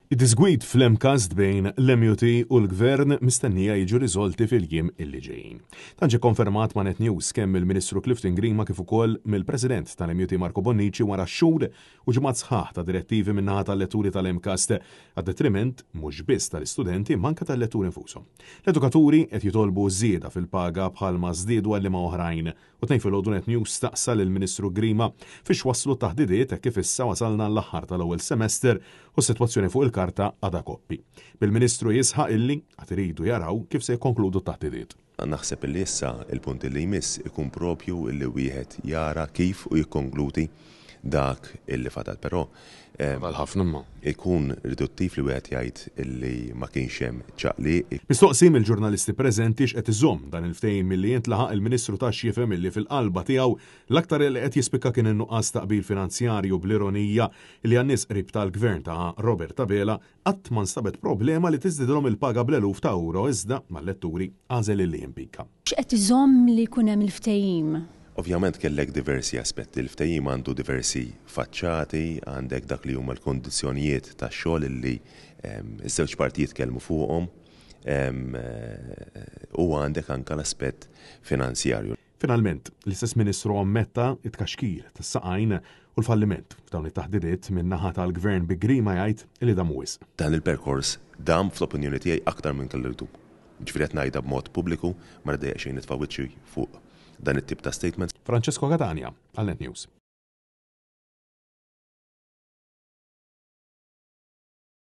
Id-disgwid fl-MCAST bejn l-MUT u l-Gvern mistennija jiġu riżolti fil-jiem illi ġejjin. Dan ġie konfermat ma' Net News kemm il-Ministru Clifton Grima kif ukoll mill-President tal-MUT Marco Bonnici wara xhur u ġimgħat sħaħ ta' direttivi min-naħa tal-letturi tal-MCAST għad-detriment mhux biss tal-istudenti manka tal-letturi infushom. L-edukaturi qed jitolbu żieda fil-paga bħalma żdiedu għallima oħrajn u tnejn filgħodu Net News staqsal il-Ministru Grima fiex waslu taħdidiet kif issa wasalna l-aħħar tal-ewwel semester u s-sitwazzjoni fuq il-karta għadha koppi. Bil-Ministru jisħaq illi qatt iridu jaraw kif se jkonkludu t-taħdidiet. Naħseb illi issa il-punt li jmiss ikun propju illi wieħed jara kif u jikkonkludi dak illi fadal, però ikun riduttiv li wieħed jgħid illi ma kienx hemm ċaqli. Mistoqsim il-ġurnalisti preżenti x'qed iżomm dan il-ftehim milli jintlaħaq il-Ministru tax jifhem illi fil-qalba tiegħu l-aktar li qed jispikka kien in-nuqqas taqbil finanzjarju bl-ironija li għan-nies qrib tal-Gvern ta' Robert Tabela qatt ma nstabet problema li tiżdidilhom il-paga bl-eluf ta' euro iżda mal-letturi għażel illi jimpika. X'qed iżomm li jkun hemm il-ftehim? Ovvjament kellek diversi aspetti. Il-ftehim għandu diversi faċċati, għandek dak li huma l-kondizzjonijiet tax-xogħol li ż-żewġ partijiet kellmu fuqhom u għandek anke l-aspett finanzjarju. Finalment, l-istess Ministru ammetta it-tkaxkir tas-saqajn u l-falliment f'dawn it-taħdidiet min-naħa tal-Gvern bi Grima jgħid li dam wisq. Dan il-perkors dam fl-opinjoni tiegħi aktar minn kellu. Ġifieri qed ngħidha b'mod pubbliku ma rridejja xejn nitfawwiċċi fuq dan it-tip ta' statement. Francesco Catania, għal Net News.